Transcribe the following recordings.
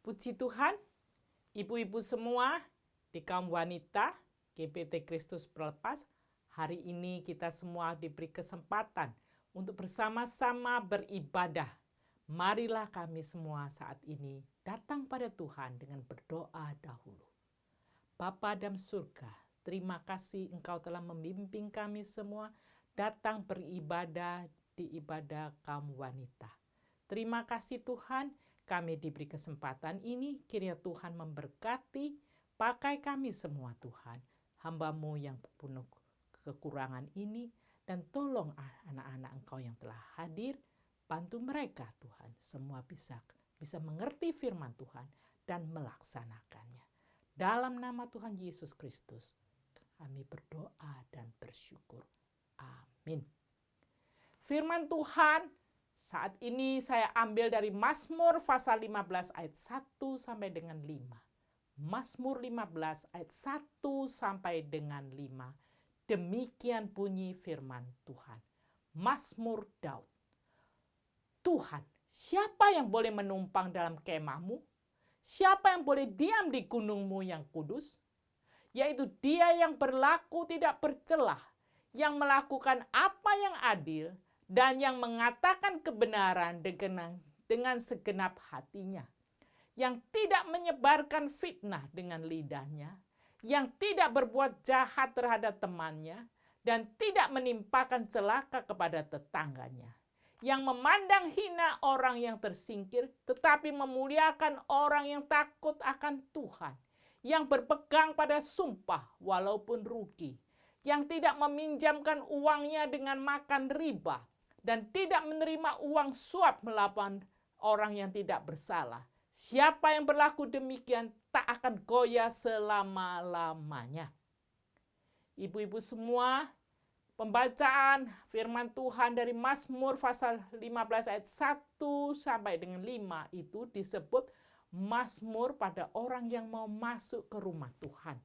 Puji Tuhan, ibu-ibu semua di kaum wanita GBT Kristus Pelepas, hari ini kita semua diberi kesempatan untuk bersama-sama beribadah. Marilah kami semua saat ini datang pada Tuhan dengan berdoa dahulu. Bapa dalam surga, terima kasih Engkau telah membimbing kami semua datang beribadah di ibadah kaum wanita. Terima kasih Tuhan, kami diberi kesempatan ini, kiranya Tuhan memberkati, pakai kami semua Tuhan, hamba-Mu yang penuh kekurangan ini, dan tolong anak-anak Engkau yang telah hadir, bantu mereka Tuhan, semua bisa mengerti firman Tuhan dan melaksanakannya. Dalam nama Tuhan Yesus Kristus, kami berdoa dan bersyukur. Amin. Firman Tuhan saat ini saya ambil dari Mazmur pasal 15 ayat 1 sampai dengan 5. Mazmur 15 ayat 1 sampai dengan 5. Demikian bunyi firman Tuhan. Mazmur Daud. Tuhan, siapa yang boleh menumpang dalam kemah-Mu? Siapa yang boleh diam di gunung-Mu yang kudus? Yaitu dia yang berlaku tidak bercelah, yang melakukan apa yang adil, dan yang mengatakan kebenaran dengan segenap hatinya, yang tidak menyebarkan fitnah dengan lidahnya, yang tidak berbuat jahat terhadap temannya, dan tidak menimpakan celaka kepada tetangganya, yang memandang hina orang yang tersingkir, tetapi memuliakan orang yang takut akan Tuhan, yang berpegang pada sumpah walaupun rugi, yang tidak meminjamkan uangnya dengan makan riba, dan tidak menerima uang suap melawan orang yang tidak bersalah. Siapa yang berlaku demikian tak akan goyah selama-lamanya. Ibu-ibu semua, pembacaan firman Tuhan dari Mazmur pasal 15 ayat 1 sampai dengan 5 itu disebut Mazmur pada orang yang mau masuk ke rumah Tuhan.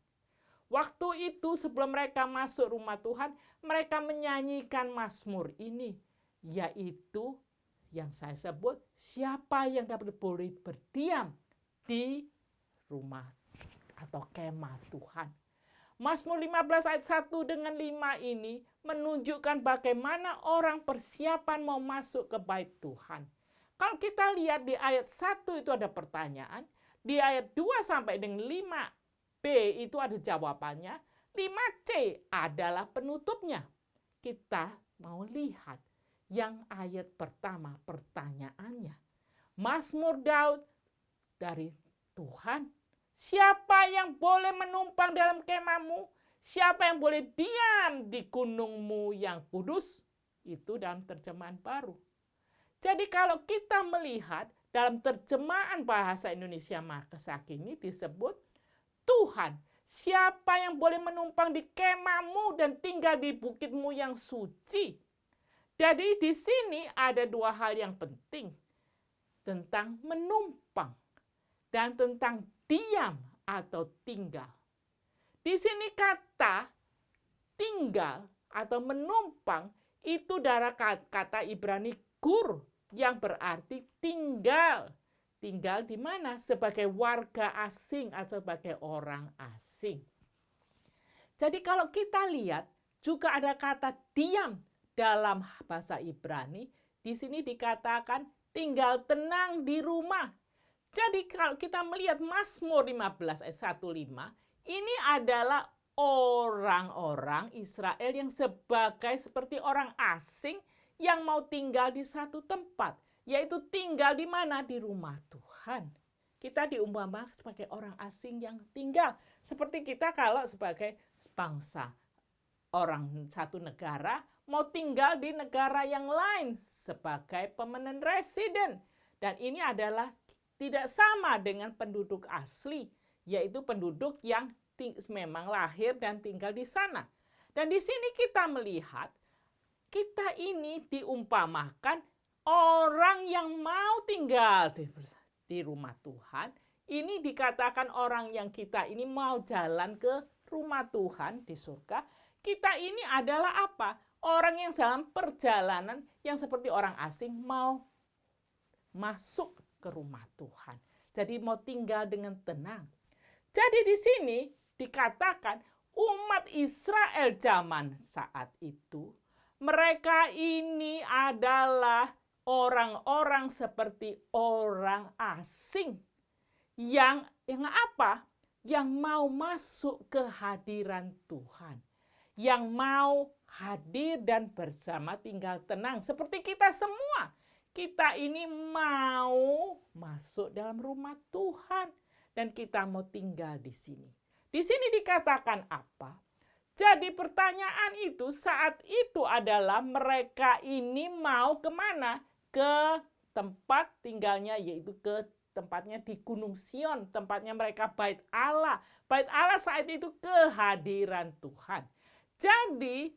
Waktu itu sebelum mereka masuk rumah Tuhan, mereka menyanyikan Mazmur ini, yaitu yang saya sebut, siapa yang dapat boleh berdiam di rumah atau kemah Tuhan. Mazmur 15 ayat 1 dengan 5 ini menunjukkan bagaimana orang persiapan mau masuk ke bait Tuhan. Kalau kita lihat di ayat 1 itu ada pertanyaan, di ayat 2 sampai dengan 5b itu ada jawabannya, 5c adalah penutupnya. Kita mau lihat yang ayat pertama pertanyaannya. Mazmur Daud dari Tuhan, siapa yang boleh menumpang dalam kemah-Mu? Siapa yang boleh diam di gunung-Mu yang kudus? Itu dalam terjemahan baru. Jadi kalau kita melihat dalam terjemahan bahasa Indonesia masa kini disebut, Tuhan, siapa yang boleh menumpang di kemah-Mu dan tinggal di bukit-Mu yang suci? Jadi di sini ada dua hal yang penting tentang menumpang dan tentang diam atau tinggal. Di sini kata tinggal atau menumpang itu dari kata Ibrani gur yang berarti tinggal. Tinggal di mana? Sebagai warga asing atau sebagai orang asing. Jadi kalau kita lihat juga ada kata diam dalam bahasa Ibrani, di sini dikatakan tinggal tenang di rumah. Jadi kalau kita melihat Mazmur 15 ayat 1-5, ini adalah orang-orang Israel yang seperti orang asing yang mau tinggal di satu tempat, yaitu tinggal di mana? Di rumah Tuhan. Kita diumpamakan sebagai orang asing yang tinggal, seperti kita kalau sebagai bangsa orang satu negara mau tinggal di negara yang lain sebagai permanent resident. Dan ini adalah tidak sama dengan penduduk asli, yaitu penduduk yang memang lahir dan tinggal di sana. Dan di sini kita melihat, kita ini diumpamakan orang yang mau tinggal di rumah Tuhan. Ini dikatakan orang yang kita ini mau jalan ke rumah Tuhan di surga. Kita ini adalah apa? Orang yang dalam perjalanan yang seperti orang asing mau masuk ke rumah Tuhan. Jadi mau tinggal dengan tenang. Jadi di sini dikatakan umat Israel zaman saat itu, mereka ini adalah orang-orang seperti orang asing yang apa? Yang mau masuk ke hadiran Tuhan. Yang mau hadir dan bersama tinggal tenang seperti kita semua. Kita ini mau masuk dalam rumah Tuhan dan kita mau tinggal di sini. Di sini dikatakan apa? Jadi pertanyaan itu saat itu adalah mereka ini mau kemana? Ke tempat tinggalnya, yaitu ke tempatnya di Gunung Sion, tempatnya mereka bait Allah. Bait Allah saat itu kehadiran Tuhan. Jadi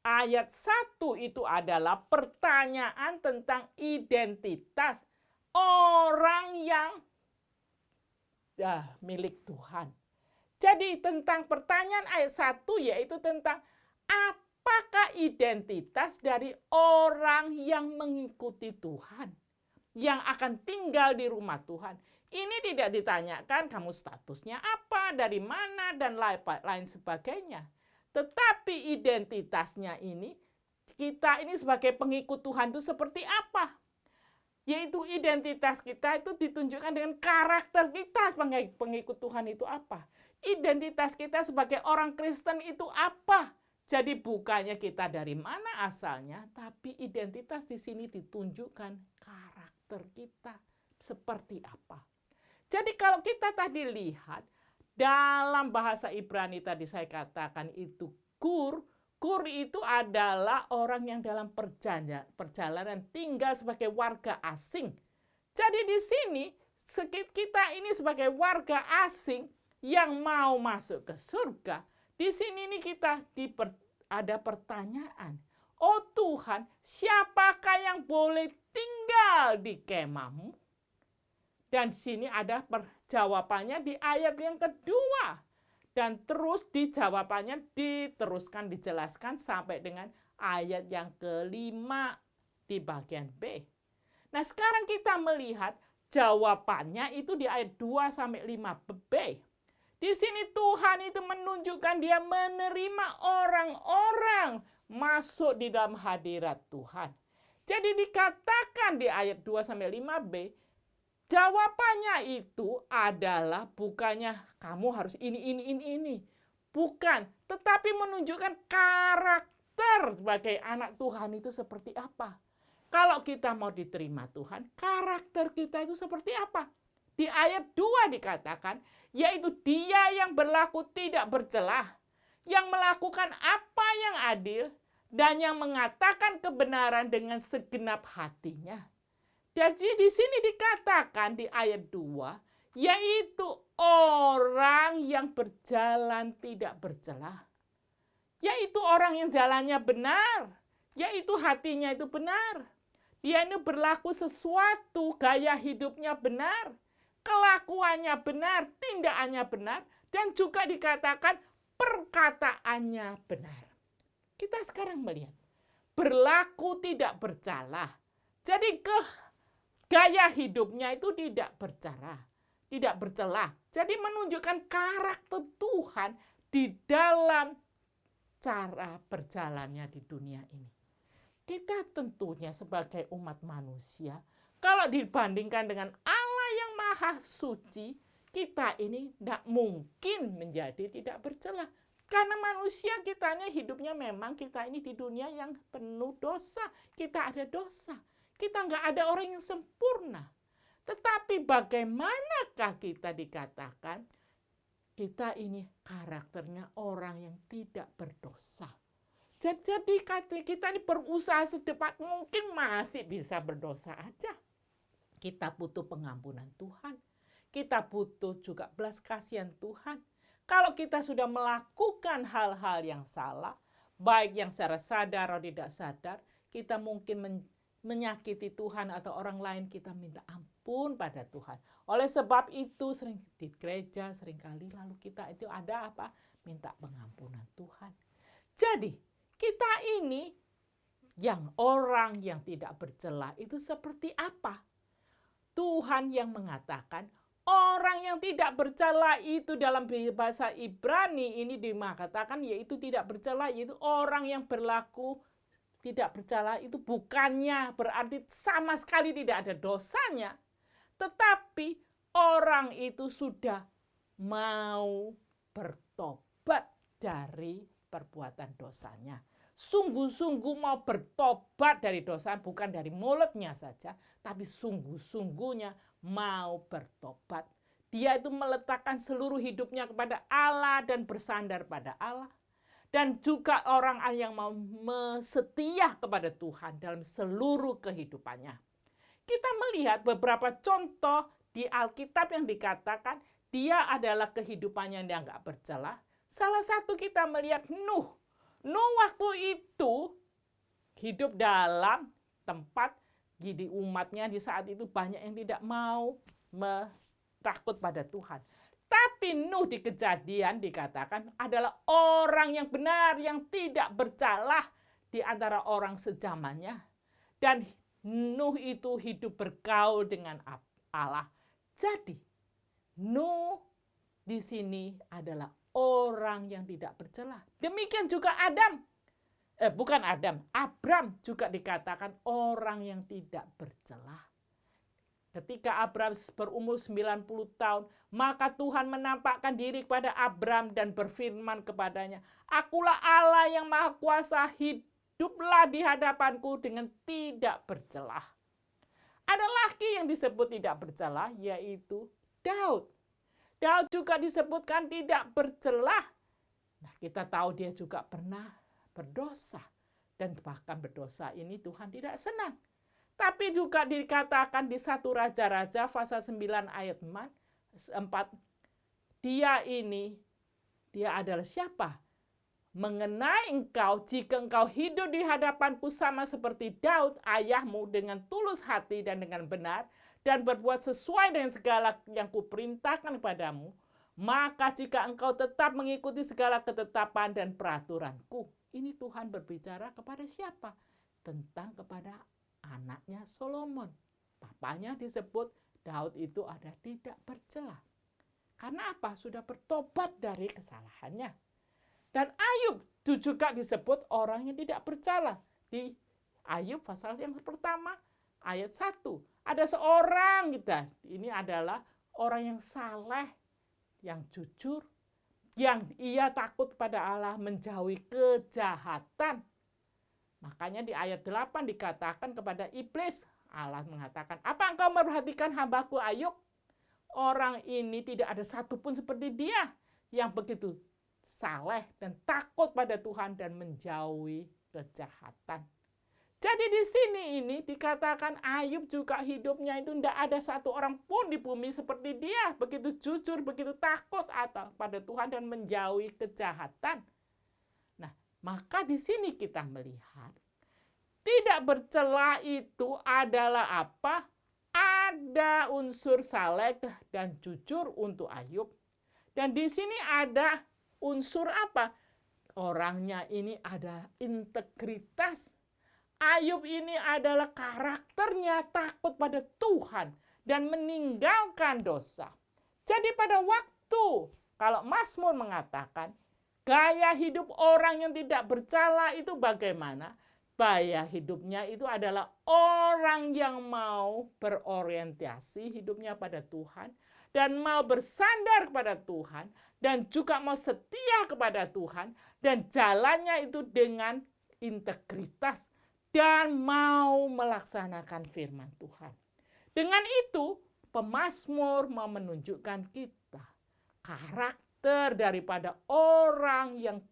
ayat 1 itu adalah pertanyaan tentang identitas orang yang milik Tuhan. Jadi tentang pertanyaan ayat 1 yaitu tentang apakah identitas dari orang yang mengikuti Tuhan, yang akan tinggal di rumah Tuhan. Ini tidak ditanyakan kamu statusnya apa, dari mana, dan lain sebagainya. Tetapi identitasnya ini, kita ini sebagai pengikut Tuhan itu seperti apa? Yaitu identitas kita itu ditunjukkan dengan karakter kita sebagai pengikut Tuhan itu apa? Identitas kita sebagai orang Kristen itu apa? Jadi bukannya kita dari mana asalnya, tapi identitas di sini ditunjukkan karakter kita seperti apa. Jadi kalau kita tadi lihat dalam bahasa Ibrani tadi saya katakan itu kur itu adalah orang yang dalam perjalanan tinggal sebagai warga asing. Jadi di sini kita ini sebagai warga asing yang mau masuk ke surga. Di sini nih kita ada pertanyaan. Oh Tuhan, siapakah yang boleh tinggal di kemahmu? Dan di sini ada jawabannya di ayat yang kedua. Dan terus jawabannya diteruskan, dijelaskan sampai dengan ayat yang kelima di bagian B. Nah sekarang kita melihat jawabannya itu di ayat 2 sampai 5b. Di sini Tuhan itu menunjukkan dia menerima orang-orang masuk di dalam hadirat Tuhan. Jadi dikatakan di ayat 2 sampai 5b, jawabannya itu adalah bukannya kamu harus ini. Bukan, tetapi menunjukkan karakter sebagai anak Tuhan itu seperti apa. Kalau kita mau diterima Tuhan, karakter kita itu seperti apa? Di ayat 2 dikatakan, yaitu dia yang berlaku tidak bercelah, yang melakukan apa yang adil, dan yang mengatakan kebenaran dengan segenap hatinya. Jadi di sini dikatakan di ayat 2, yaitu orang yang berjalan tidak bercelah. Yaitu orang yang jalannya benar, yaitu hatinya itu benar. Dia ini berlaku sesuatu, gaya hidupnya benar, kelakuannya benar, tindakannya benar, dan juga dikatakan perkataannya benar. Kita sekarang melihat, berlaku tidak bercelah. Jadi gaya hidupnya itu tidak bercelah. Jadi menunjukkan karakter Tuhan di dalam cara berjalannya di dunia ini. Kita tentunya sebagai umat manusia, kalau dibandingkan dengan Allah yang maha suci, kita ini tidak mungkin menjadi tidak bercelah. Karena manusia kitanya hidupnya memang kita ini di dunia yang penuh dosa. Kita ada dosa. Kita nggak ada orang yang sempurna. Tetapi bagaimanakah kita dikatakan kita ini karakternya orang yang tidak berdosa. Jadi kita ini berusaha secepat mungkin masih bisa berdosa aja. Kita butuh pengampunan Tuhan. Kita butuh juga belas kasihan Tuhan. Kalau kita sudah melakukan hal-hal yang salah, baik yang secara sadar atau tidak sadar, kita mungkin menyakiti Tuhan atau orang lain, kita minta ampun pada Tuhan. Oleh sebab itu sering di gereja seringkali lalu kita itu ada apa? Minta pengampunan Tuhan. Jadi kita ini yang orang yang tidak bercela itu seperti apa? Tuhan yang mengatakan yang tidak bercela itu dalam bahasa Ibrani ini dikatakan yaitu tidak bercela, yaitu orang yang berlaku tidak bercela itu bukannya berarti sama sekali tidak ada dosanya, tetapi orang itu sudah mau bertobat dari perbuatan dosanya. Sungguh-sungguh mau bertobat dari dosa, bukan dari mulutnya saja, tapi sungguh-sungguhnya mau bertobat. Dia itu meletakkan seluruh hidupnya kepada Allah dan bersandar pada Allah. Dan juga orang yang mau setia kepada Tuhan dalam seluruh kehidupannya. Kita melihat beberapa contoh di Alkitab yang dikatakan dia adalah kehidupannya yang gak bercela. Salah satu kita melihat Nuh. Nuh waktu itu hidup dalam tempat di umatnya di saat itu banyak yang tidak mau takut pada Tuhan. Tapi Nuh di Kejadian dikatakan adalah orang yang benar, yang tidak bercela di antara orang sezamannya. Dan Nuh itu hidup bergaul dengan Allah. Jadi Nuh di sini adalah orang yang tidak bercela. Demikian juga Abram juga dikatakan orang yang tidak bercela. Ketika Abram berumur 90 tahun, maka Tuhan menampakkan diri kepada Abram dan berfirman kepadanya, "Akulah Allah yang Maha Kuasa, hiduplah di hadapanku dengan tidak bercela." Ada laki yang disebut tidak bercela, yaitu Daud. Daud juga disebutkan tidak bercela. Nah, kita tahu dia juga pernah berdosa. Dan bahkan berdosa ini Tuhan tidak senang. Tapi juga dikatakan di 1 Raja-Raja pasal 9 ayat 4, dia adalah siapa? Mengenai engkau, jika engkau hidup di hadapanku sama seperti Daud ayahmu dengan tulus hati dan dengan benar, dan berbuat sesuai dengan segala yang kuperintahkan kepadamu, maka jika engkau tetap mengikuti segala ketetapan dan peraturanku. Ini Tuhan berbicara kepada siapa? Kepada anaknya Solomon. Papanya disebut Daud itu ada tidak bercela. Karena apa? Sudah bertobat dari kesalahannya. Dan Ayub juga disebut orang yang tidak bercela. Di Ayub pasal yang pertama ayat 1. Ada seorang ini adalah orang yang saleh, yang jujur, yang ia takut pada Allah, menjauhi kejahatan. Makanya di ayat 8 dikatakan kepada iblis, Allah mengatakan, "Apa engkau memperhatikan hambaku Ayub? Orang ini tidak ada satupun seperti dia yang begitu saleh dan takut pada Tuhan dan menjauhi kejahatan." Jadi di sini ini dikatakan Ayub juga hidupnya itu tidak ada satu orang pun di bumi seperti dia, begitu jujur, begitu takut pada Tuhan dan menjauhi kejahatan. Nah, maka di sini kita melihat tidak bercela itu adalah apa? Ada unsur saleh dan jujur untuk Ayub. Dan di sini ada unsur apa? Orangnya ini ada integritas. Ayub ini adalah karakternya takut pada Tuhan dan meninggalkan dosa. Jadi pada waktu kalau Mazmur mengatakan gaya hidup orang yang tidak bercela itu bagaimana? Gaya hidupnya itu adalah orang yang mau berorientasi hidupnya pada Tuhan dan mau bersandar kepada Tuhan dan juga mau setia kepada Tuhan dan jalannya itu dengan integritas dan mau melaksanakan firman Tuhan. Dengan itu, pemazmur mau menunjukkan kita karakter daripada orang yang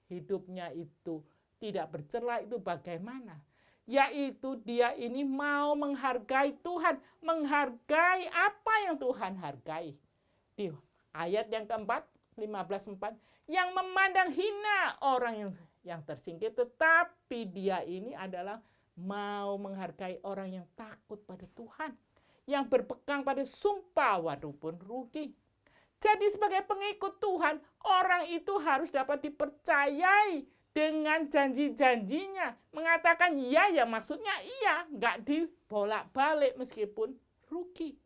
hidupnya itu tidak bercela itu bagaimana? Yaitu dia ini mau menghargai Tuhan, menghargai apa yang Tuhan hargai. Di ayat yang keempat, 15:4, yang memandang hina orang yang tersingkir, tetapi dia ini adalah mau menghargai orang yang takut pada Tuhan, yang berpegang pada sumpah walaupun rugi. Jadi sebagai pengikut Tuhan, orang itu harus dapat dipercayai dengan janji-janjinya. Mengatakan iya ya maksudnya iya, nggak dibolak-balik meskipun rugi.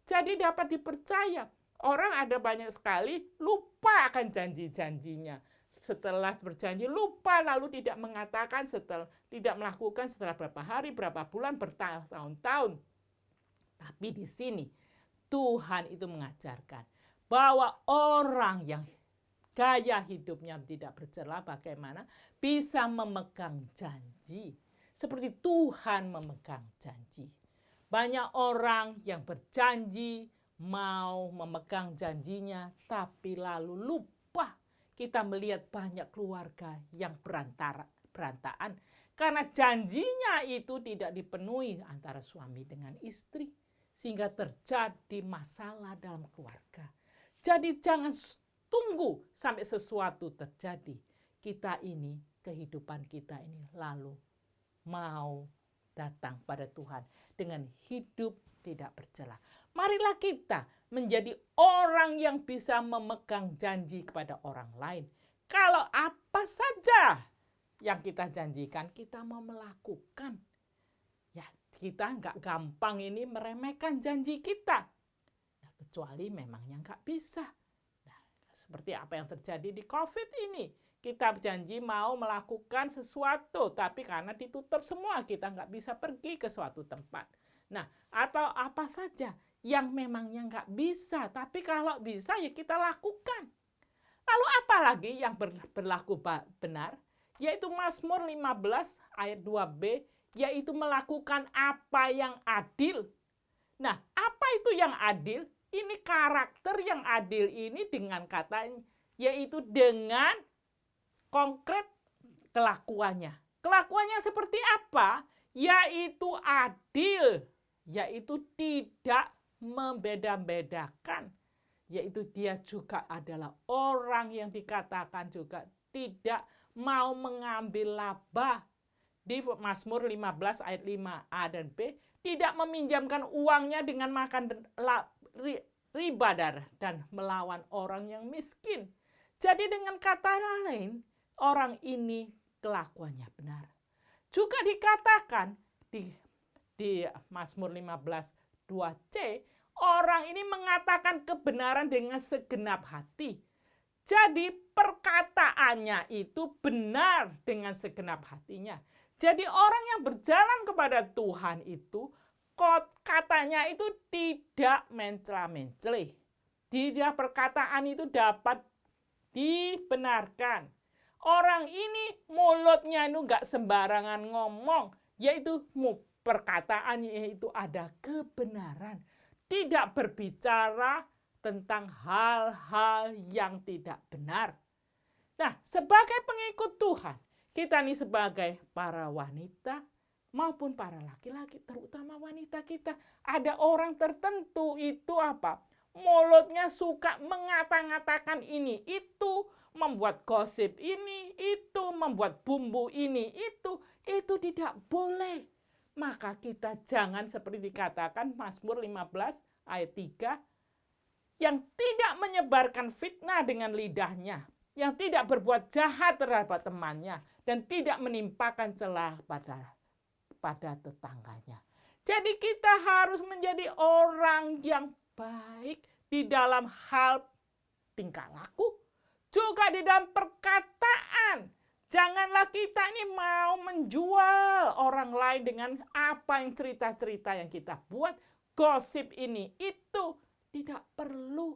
Jadi dapat dipercaya. Orang ada banyak sekali lupa akan janji-janjinya. Setelah berjanji lupa, lalu tidak mengatakan, setelah tidak melakukan setelah berapa hari, berapa bulan, bertahun-tahun. Tapi di sini Tuhan itu mengajarkan bahwa orang yang gaya hidupnya tidak bercela bagaimana bisa memegang janji. Seperti Tuhan memegang janji. Banyak orang yang berjanji mau memegang janjinya, tapi lalu lupa. Kita melihat banyak keluarga yang berantakan karena janjinya itu tidak dipenuhi antara suami dengan istri, sehingga terjadi masalah dalam keluarga. Jadi jangan tunggu sampai sesuatu terjadi. Kehidupan kita ini lalu mau datang pada Tuhan dengan hidup tidak bercela. Marilah kita menjadi orang yang bisa memegang janji kepada orang lain. Kalau apa saja yang kita janjikan, kita mau melakukan. Ya, kita nggak gampang ini meremehkan janji kita. Nah, kecuali memangnya nggak bisa. Nah, seperti apa yang terjadi di COVID ini. Kita berjanji mau melakukan sesuatu, tapi karena ditutup semua, kita nggak bisa pergi ke suatu tempat. Nah, atau apa saja yang memangnya nggak bisa, tapi kalau bisa ya kita lakukan. Lalu apa lagi yang berlaku benar? Yaitu Mazmur 15 ayat 2b, yaitu melakukan apa yang adil. Nah, apa itu yang adil? Ini karakter yang adil ini dengan kata, yaitu dengan konkret kelakuannya. Kelakuannya seperti apa? Yaitu adil, yaitu tidak membeda-bedakan, yaitu dia juga adalah orang yang dikatakan juga tidak mau mengambil laba. Di Mazmur 15 ayat 5a dan b, tidak meminjamkan uangnya dengan makan riba dan melawan orang yang miskin. Jadi dengan kata lain, orang ini kelakuannya benar. Juga dikatakan di Mazmur 15 2c, orang ini mengatakan kebenaran dengan segenap hati. Jadi perkataannya itu benar dengan segenap hatinya. Jadi orang yang berjalan kepada Tuhan itu katanya itu tidak mencela-mencela. Dia perkataan itu dapat dibenarkan. Orang ini mulutnya itu nggak sembarangan ngomong, yaitu perkataannya itu ada kebenaran. Tidak berbicara tentang hal-hal yang tidak benar. Nah, sebagai pengikut Tuhan, kita ini sebagai para wanita maupun para laki-laki, terutama wanita kita, ada orang tertentu itu apa? Mulutnya suka mengata-ngatakan ini, itu, membuat gosip ini, itu, membuat bumbu ini, itu tidak boleh. Maka kita jangan seperti dikatakan Mazmur 15 ayat 3, yang tidak menyebarkan fitnah dengan lidahnya, yang tidak berbuat jahat terhadap temannya, dan tidak menimpakan celah pada tetangganya. Jadi kita harus menjadi orang yang baik di dalam hal tingkah laku, juga di dalam perkataan. Janganlah kita ini mau menjual orang lain dengan apa yang cerita-cerita yang kita buat. Gosip ini, itu tidak perlu.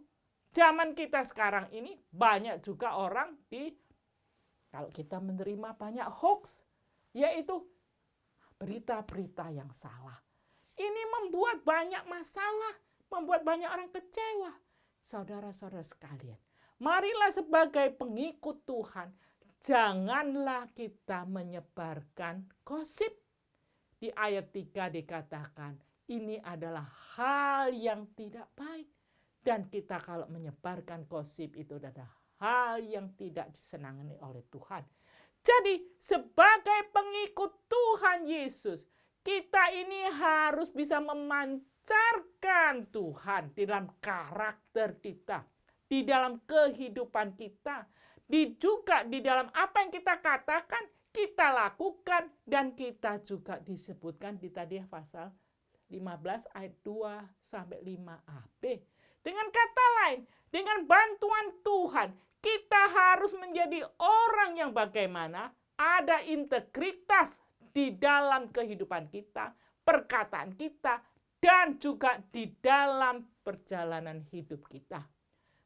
Zaman kita sekarang ini banyak juga orang kalau kita menerima banyak hoax, yaitu berita-berita yang salah. Ini membuat banyak masalah, membuat banyak orang kecewa. Saudara-saudara sekalian, marilah sebagai pengikut Tuhan, janganlah kita menyebarkan gosip. Di ayat 3 dikatakan, ini adalah hal yang tidak baik. Dan kita kalau menyebarkan gosip itu adalah hal yang tidak disenangi oleh Tuhan. Jadi sebagai pengikut Tuhan Yesus, kita ini harus bisa memancarkan Tuhan di dalam karakter kita, di dalam kehidupan kita, juga di dalam apa yang kita katakan, kita lakukan, dan kita juga disebutkan di tadi pasal 15 ayat 2 sampai 5ab. Dengan kata lain, dengan bantuan Tuhan, kita harus menjadi orang yang bagaimana ada integritas di dalam kehidupan kita, perkataan kita, dan juga di dalam perjalanan hidup kita.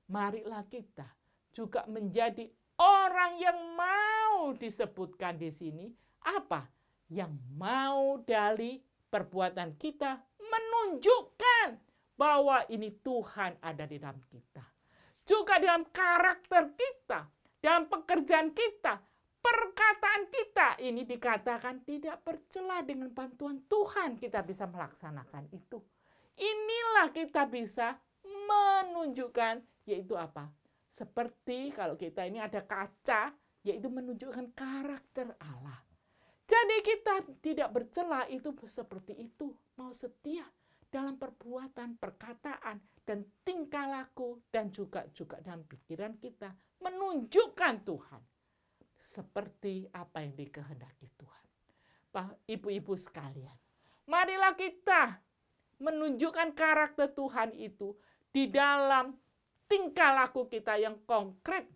Marilah kita juga menjadi orang yang mau disebutkan di sini apa? Yang mau dari perbuatan kita menunjukkan bahwa ini Tuhan ada di dalam kita. Juga dalam karakter kita, dalam pekerjaan kita, perkataan kita ini dikatakan tidak bercela. Dengan bantuan Tuhan kita bisa melaksanakan itu. Inilah kita bisa menunjukkan, yaitu apa? Seperti kalau kita ini ada kaca, yaitu menunjukkan karakter Allah. Jadi kita tidak bercela itu seperti itu. Mau setia dalam perbuatan, perkataan, dan tingkah laku, dan juga dalam pikiran kita. Menunjukkan Tuhan. Seperti apa yang dikehendaki Tuhan. Ibu-ibu sekalian, marilah kita menunjukkan karakter Tuhan itu di dalam tingkah laku kita yang konkret.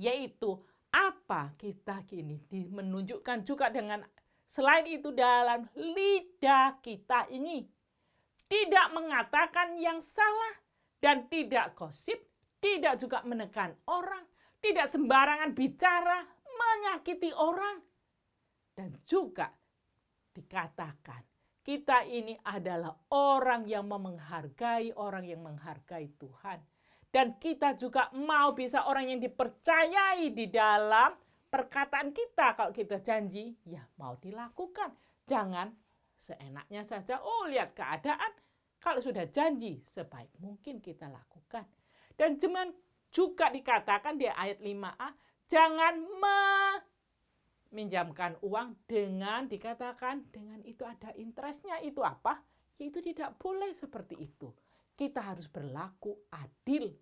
Yaitu apa kita kini menunjukkan juga dengan selain itu dalam lidah kita ini. Tidak mengatakan yang salah dan tidak gosip, tidak juga menekan orang, tidak sembarangan bicara, menyakiti orang. Dan juga dikatakan kita ini adalah orang yang menghargai, orang yang menghargai Tuhan. Dan kita juga mau bisa orang yang dipercayai di dalam perkataan kita. Kalau kita janji, ya mau dilakukan. Jangan seenaknya saja, lihat keadaan. Kalau sudah janji, sebaik mungkin kita lakukan. Dan juga dikatakan di ayat 5a, jangan meminjamkan uang dengan dikatakan dengan itu ada interestnya. Itu apa? Yaitu tidak boleh seperti itu. Kita harus berlaku adil.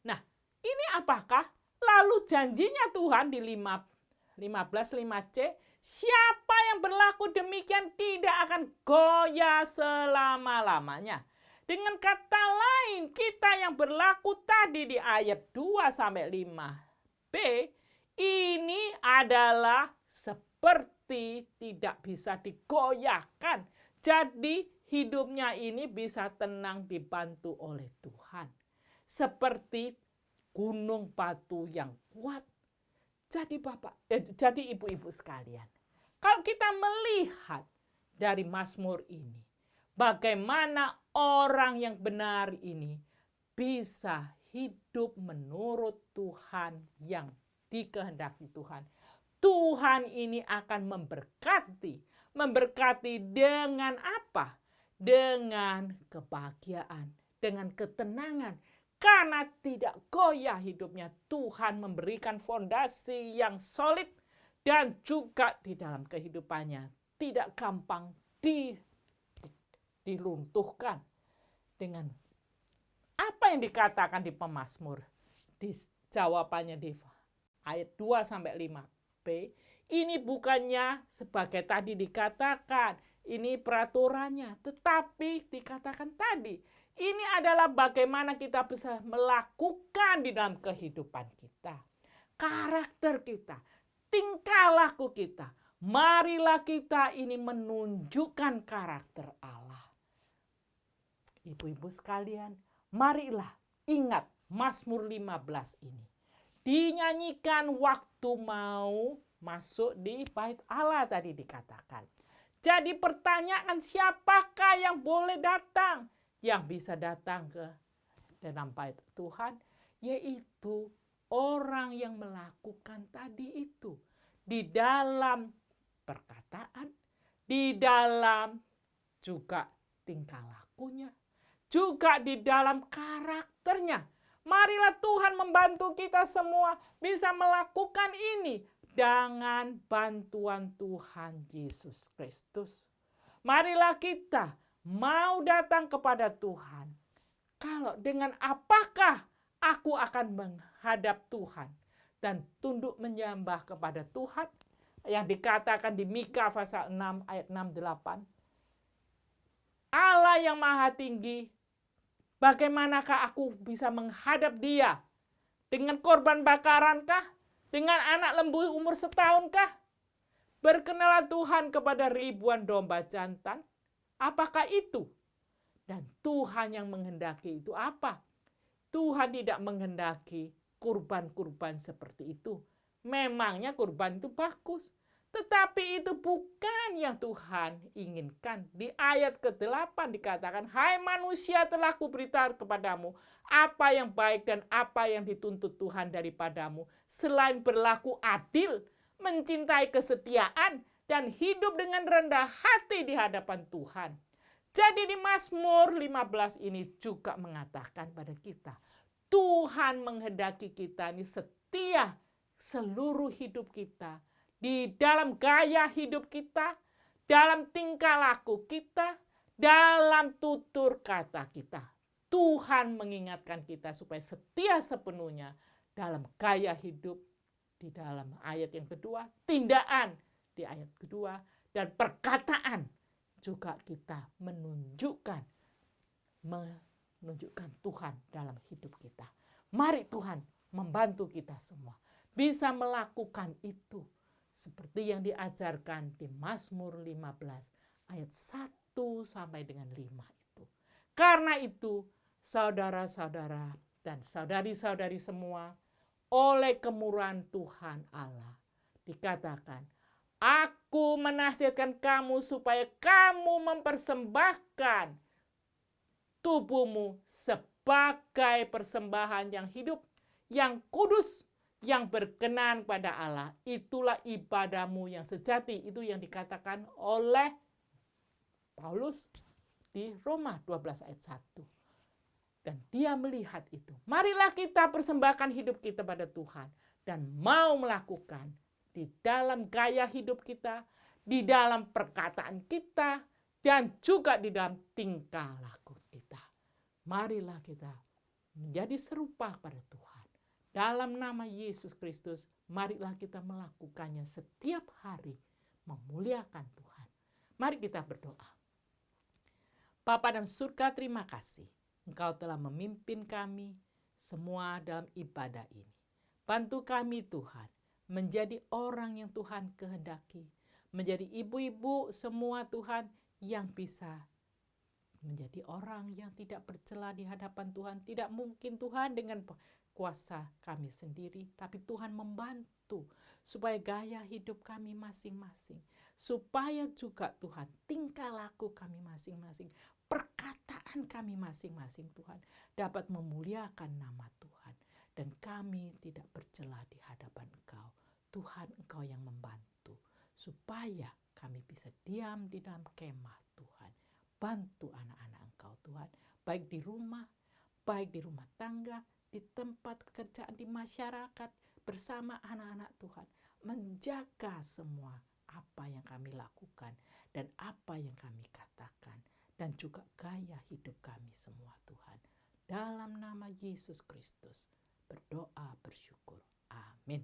Nah, ini apakah? Lalu janjinya Tuhan di 15:5c, siapa yang berlaku demikian tidak akan goyah selama-lamanya. Dengan kata lain, kita yang berlaku tadi di ayat 2-5b, ini adalah seperti tidak bisa digoyahkan. Jadi hidupnya ini bisa tenang dibantu oleh Tuhan. Seperti gunung batu yang kuat. Jadi ibu-ibu sekalian, kalau kita melihat dari Mazmur ini, bagaimana orang yang benar ini bisa hidup menurut Tuhan yang dikehendaki Tuhan. Tuhan ini akan memberkati dengan apa? Dengan kebahagiaan, dengan ketenangan. Karena tidak goyah hidupnya, Tuhan memberikan fondasi yang solid dan juga di dalam kehidupannya tidak gampang diruntuhkan. Dengan apa yang dikatakan di pemazmur, di jawabannya di ayat 2-5b, ini bukannya sebagai tadi dikatakan, ini peraturannya, tetapi dikatakan tadi, ini adalah bagaimana kita bisa melakukan di dalam kehidupan kita. Karakter kita, tingkah laku kita. Marilah kita ini menunjukkan karakter Allah. Ibu-ibu sekalian, marilah ingat Mazmur 15 ini. Dinyanyikan waktu mau masuk di bait Allah tadi dikatakan. Jadi pertanyaan, siapakah yang boleh datang? Yang bisa datang ke dalam bait Tuhan, yaitu orang yang melakukan tadi itu. Di dalam perkataan, di dalam juga tingkah lakunya, juga di dalam karakternya. Marilah Tuhan membantu kita semua bisa melakukan ini dengan bantuan Tuhan Yesus Kristus. Marilah kita mau datang kepada Tuhan. Kalau dengan apakah aku akan menghadap Tuhan dan tunduk menyembah kepada Tuhan yang dikatakan di Mika pasal 6 ayat 6-8. Allah yang maha tinggi Bagaimanakah aku bisa menghadap Dia? Dengan korban bakarankah? Dengan anak lembu umur setahunkah? Berkenalah Tuhan kepada ribuan domba jantan? Apakah itu? Dan Tuhan yang menghendaki itu apa? Tuhan tidak menghendaki kurban-kurban seperti itu. Memangnya kurban itu bagus. Tetapi itu bukan yang Tuhan inginkan. Di ayat ke-8 dikatakan, hai manusia, telah kuberitahu kepadamu apa yang baik dan apa yang dituntut Tuhan daripadamu. Selain berlaku adil, mencintai kesetiaan, dan hidup dengan rendah hati di hadapan Tuhan. Jadi di Mazmur 15 ini juga mengatakan pada kita, Tuhan menghendaki kita ini setia seluruh hidup kita. Di dalam gaya hidup kita, dalam tingkah laku kita, dalam tutur kata kita. Tuhan mengingatkan kita supaya setia sepenuhnya dalam gaya hidup di dalam ayat yang kedua, tindakan di ayat kedua, dan perkataan juga kita menunjukkan Tuhan dalam hidup kita. Mari Tuhan membantu kita semua bisa melakukan itu seperti yang diajarkan di Mazmur 15 ayat 1 sampai dengan 5 itu. Karena itu, saudara-saudara dan saudari-saudari semua, oleh kemurahan Tuhan Allah dikatakan, aku menasihatkan kamu supaya kamu mempersembahkan tubuhmu sebagai persembahan yang hidup, yang kudus, yang berkenan pada Allah. Itulah ibadahmu yang sejati. Itu yang dikatakan oleh Paulus di Roma 12 ayat 1. Dan dia melihat itu. Marilah kita persembahkan hidup kita pada Tuhan dan mau melakukan di dalam gaya hidup kita, di dalam perkataan kita, dan juga di dalam tingkah laku kita. Marilah kita menjadi serupa pada Tuhan. Dalam nama Yesus Kristus, marilah kita melakukannya setiap hari, memuliakan Tuhan. Mari kita berdoa. Bapa dalam surga, terima kasih. Engkau telah memimpin kami semua dalam ibadah ini. Bantu kami Tuhan, menjadi orang yang Tuhan kehendaki. Menjadi ibu-ibu semua Tuhan yang bisa menjadi orang yang tidak bercela di hadapan Tuhan. Tidak mungkin Tuhan dengan kuasa kami sendiri, tapi Tuhan membantu supaya gaya hidup kami masing-masing. Supaya juga Tuhan tingkah laku kami masing-masing, perkataan kami masing-masing Tuhan dapat memuliakan nama Tuhan. Dan kami tidak bercela di hadapan Engkau. Tuhan, Engkau yang membantu. Supaya kami bisa diam di dalam kemah Tuhan. Bantu anak-anak Engkau Tuhan. Baik di rumah tangga, di tempat pekerjaan, di masyarakat. Bersama anak-anak Tuhan. Menjaga semua apa yang kami lakukan. Dan apa yang kami katakan. Dan juga gaya hidup kami semua Tuhan. Dalam nama Yesus Kristus. Berdoa bersyukur. Amin.